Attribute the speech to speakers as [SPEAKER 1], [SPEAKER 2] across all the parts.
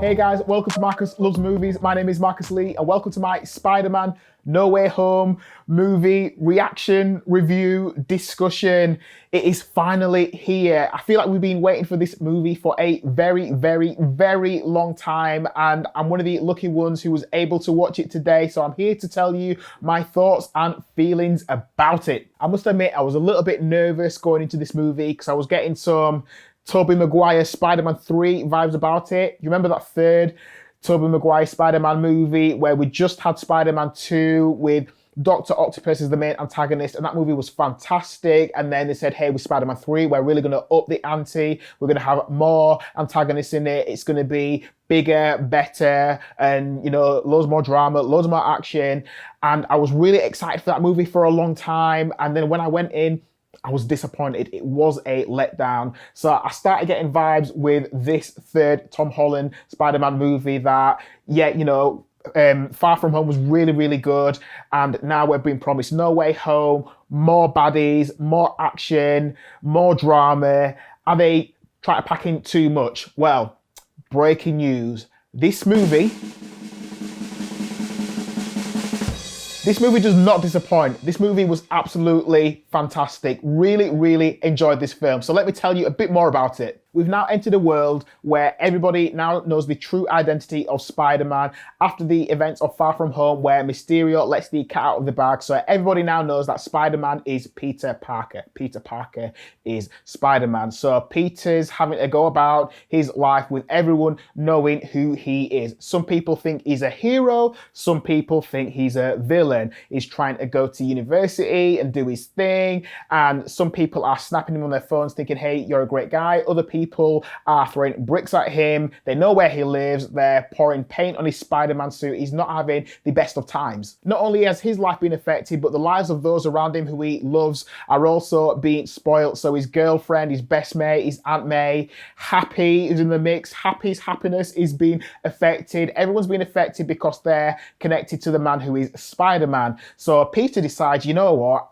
[SPEAKER 1] Hey guys, welcome to Marcus Loves Movies. My name is Marcus Lee and welcome to my Spider-Man No Way Home movie reaction, review, discussion. It is finally here. I feel like we've been waiting for this movie for a very, very, very long time, and I'm one of the lucky ones who was able to watch it today. So I'm here to tell you my thoughts and feelings about it. I must admit, I was a little bit nervous going into this movie because I was getting some Tobey Maguire Spider-Man 3 vibes about it. You remember that third Tobey Maguire Spider-Man movie where we just had Spider-Man 2 with Dr. Octopus as the main antagonist, and that movie was fantastic. And then they said, hey, with Spider-Man 3, we're really going to up the ante. We're going to have more antagonists in it. It's going to be bigger, better, and, you know, loads more drama, loads more action. And I was really excited for that movie for a long time. And then when I went in, I was disappointed. It was a letdown. So I started getting vibes with this third Tom Holland Spider-Man movie that, yeah, you know, Far From Home was really, really good. And now we're being promised No Way Home, more baddies, more action, more drama. Are they trying to pack in too much? Well, breaking news. This movie does not disappoint. This movie was absolutely fantastic. Really, really enjoyed this film. So let me tell you a bit more about it. We've now entered a world where everybody now knows the true identity of Spider-Man after the events of Far From Home, where Mysterio lets the cat out of the bag. So everybody now knows that Spider-Man is Peter Parker. Peter Parker is Spider-Man. So Peter's having to go about his life with everyone knowing who he is. Some people think he's a hero. Some people think he's a villain. He's trying to go to university and do his thing. And some people are snapping him on their phones thinking, hey, you're a great guy. Other people are throwing bricks at him. They know where he lives. They're pouring paint on his Spider-Man suit. He's not having the best of times. Not only has his life been affected, but the lives of those around him who he loves are also being spoilt. So his girlfriend, his best mate, his Aunt May, Happy is in the mix. Happy's happiness is being affected. Everyone's being affected because they're connected to the man who is Spider-Man. So Peter decides, you know what?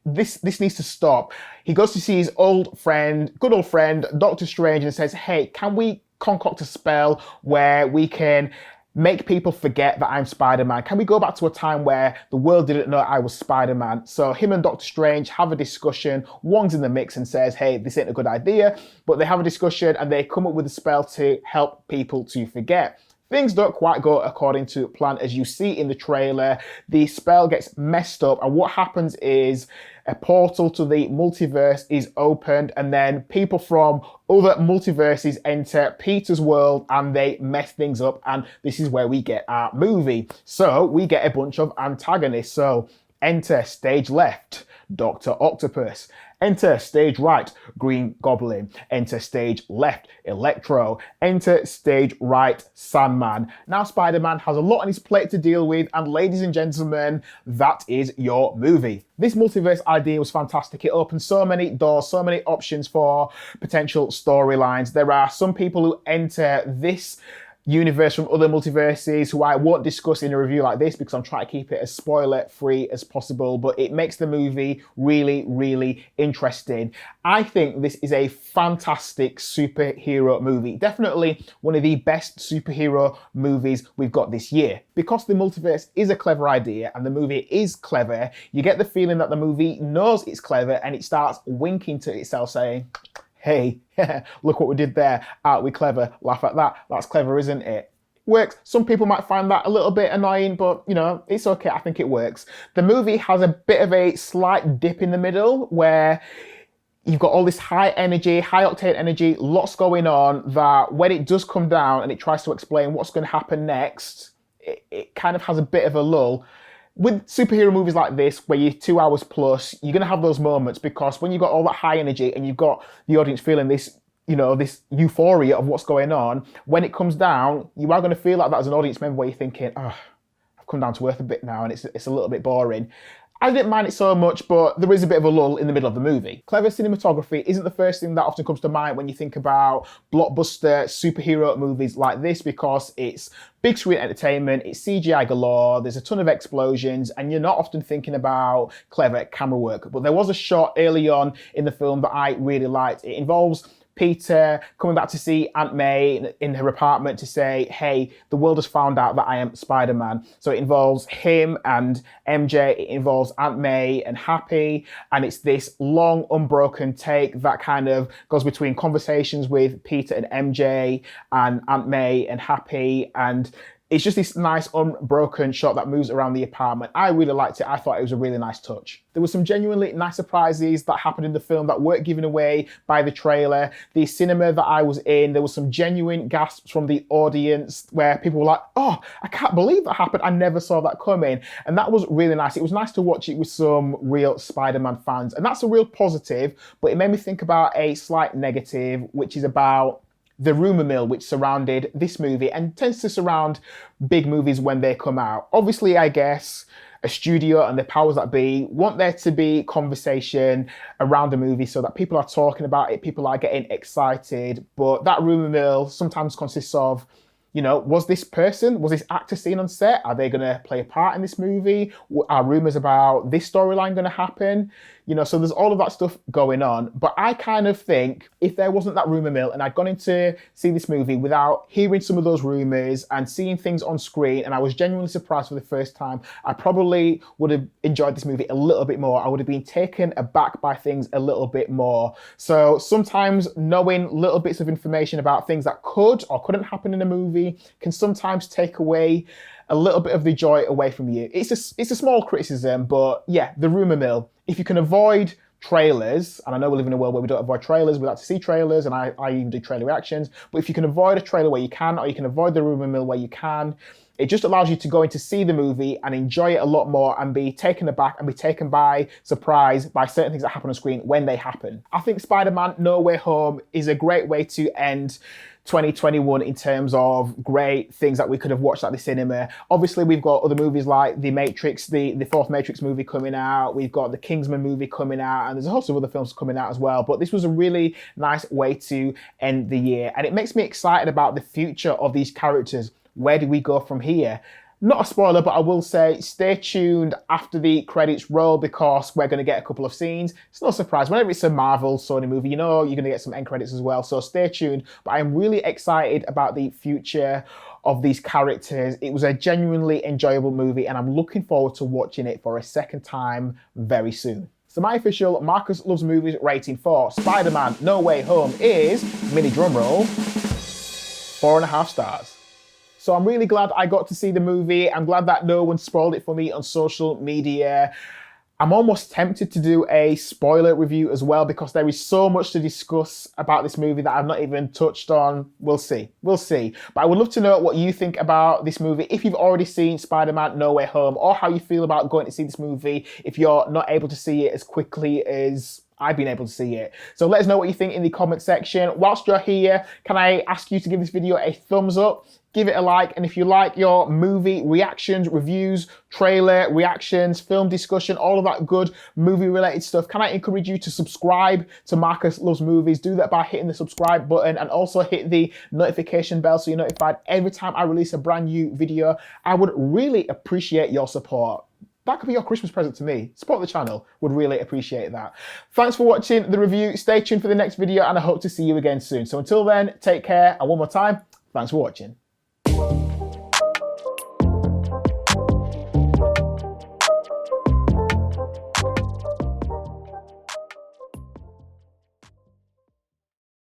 [SPEAKER 1] This needs to stop. He goes to see his old friend, good old friend, Doctor Strange, and says, hey, can we concoct a spell where we can make people forget that I'm Spider-Man? Can we go back to a time where the world didn't know I was Spider-Man? So him and Doctor Strange have a discussion. Wong's in the mix and says, hey, this ain't a good idea. But they have a discussion and they come up with a spell to help people to forget. Things don't quite go according to plan, as you see in the trailer. The spell gets messed up, and what happens is a portal to the multiverse is opened, and then people from other multiverses enter Peter's world and they mess things up, and this is where we get our movie. So we get a bunch of antagonists. So enter stage left, Dr. Octopus. Enter stage right, Green Goblin. Enter stage left, Electro. Enter stage right, Sandman. Now Spider-Man has a lot on his plate to deal with, and ladies and gentlemen, that is your movie. This multiverse idea was fantastic. It opened so many doors, so many options for potential storylines. There are some people who enter this universe from other multiverses who I won't discuss in a review like this because I'm trying to keep it as spoiler free as possible, but it makes the movie really, really interesting. I think this is a fantastic superhero movie. Definitely one of the best superhero movies we've got this year. Because the multiverse is a clever idea and the movie is clever, you get the feeling that the movie knows it's clever and it starts winking to itself saying, hey, look what we did there. Aren't we clever? Laugh at that. That's clever, isn't it? Works. Some people might find that a little bit annoying, but you know, it's okay. I think it works. The movie has a bit of a slight dip in the middle where you've got all this high energy, high octane energy, lots going on, that when it does come down and it tries to explain what's going to happen next, it kind of has a bit of a lull. With superhero movies like this, where you're 2 hours plus, you're going to have those moments because when you've got all that high energy and you've got the audience feeling this, you know, this euphoria of what's going on, when it comes down, you are going to feel like that as an audience member where you're thinking, oh, I've come down to earth a bit now and it's a little bit boring. I didn't mind it so much, but there is a bit of a lull in the middle of the movie. Clever cinematography isn't the first thing that often comes to mind when you think about blockbuster superhero movies like this, because it's big screen entertainment, it's CGI galore, there's a ton of explosions, and you're not often thinking about clever camera work. But there was a shot early on in the film that I really liked. It involves Peter coming back to see Aunt May in her apartment to say, hey, the world has found out that I am Spider-Man. So it involves him and MJ, it involves Aunt May and Happy, and it's this long, unbroken take that kind of goes between conversations with Peter and MJ and Aunt May and Happy, and it's just this nice unbroken shot that moves around the apartment. I really liked it. I thought it was a really nice touch. There were some genuinely nice surprises that happened in the film that weren't given away by the trailer. The cinema that I was in, there was some genuine gasps from the audience where people were like, oh, I can't believe that happened. I never saw that coming. And that was really nice. It was nice to watch it with some real Spider-Man fans. And that's a real positive, but it made me think about a slight negative, which is about the rumor mill which surrounded this movie and tends to surround big movies when they come out. Obviously, I guess a studio and the powers that be want there to be conversation around the movie so that people are talking about it, people are getting excited. But that rumor mill sometimes consists of, you know, was this actor seen on set? Are they going to play a part in this movie? Are rumors about this storyline going to happen? You know, so there's all of that stuff going on. But I kind of think if there wasn't that rumor mill and I'd gone in to see this movie without hearing some of those rumors and seeing things on screen, and I was genuinely surprised for the first time, I probably would have enjoyed this movie a little bit more. I would have been taken aback by things a little bit more. So sometimes knowing little bits of information about things that could or couldn't happen in a movie can sometimes take away a little bit of the joy away from you. It's a small criticism, but yeah, the rumor mill. If you can avoid trailers, and I know we live in a world where we don't avoid trailers, we like to see trailers, and I even do trailer reactions, but if you can avoid a trailer where you can, or you can avoid the rumor mill where you can, it just allows you to go in to see the movie and enjoy it a lot more and be taken aback and be taken by surprise by certain things that happen on screen when they happen. I think Spider-Man No Way Home is a great way to end 2021 in terms of great things that we could have watched at the cinema. Obviously, we've got other movies like The Matrix, the fourth Matrix movie coming out. We've got the Kingsman movie coming out, and there's a host of other films coming out as well. But this was a really nice way to end the year. And it makes me excited about the future of these characters. Where do we go from here? Not a spoiler, but I will say stay tuned after the credits roll because we're going to get a couple of scenes. It's no surprise. Whenever it's a Marvel Sony movie, you know you're going to get some end credits as well. So stay tuned. But I'm really excited about the future of these characters. It was a genuinely enjoyable movie and I'm looking forward to watching it for a second time very soon. So my official Marcus Loves Movies rating for Spider-Man No Way Home is, mini drum roll, 4.5 stars. So I'm really glad I got to see the movie. I'm glad that no one spoiled it for me on social media. I'm almost tempted to do a spoiler review as well because there is so much to discuss about this movie that I've not even touched on. We'll see. But I would love to know what you think about this movie. If you've already seen Spider-Man No Way Home or how you feel about going to see this movie if you're not able to see it as quickly as I've been able to see it. So let us know what you think in the comment section. Whilst you're here, can I ask you to give this video a thumbs up? Give it a like, and if you like your movie reactions, reviews, trailer reactions, film discussion, all of that good movie-related stuff, can I encourage you to subscribe to Marcus Loves Movies? Do that by hitting the subscribe button and also hit the notification bell so you're notified every time I release a brand new video. I would really appreciate your support. That could be your Christmas present to me. Support the channel. Would really appreciate that. Thanks for watching the review. Stay tuned for the next video, and I hope to see you again soon. So until then, take care, and one more time, thanks for watching.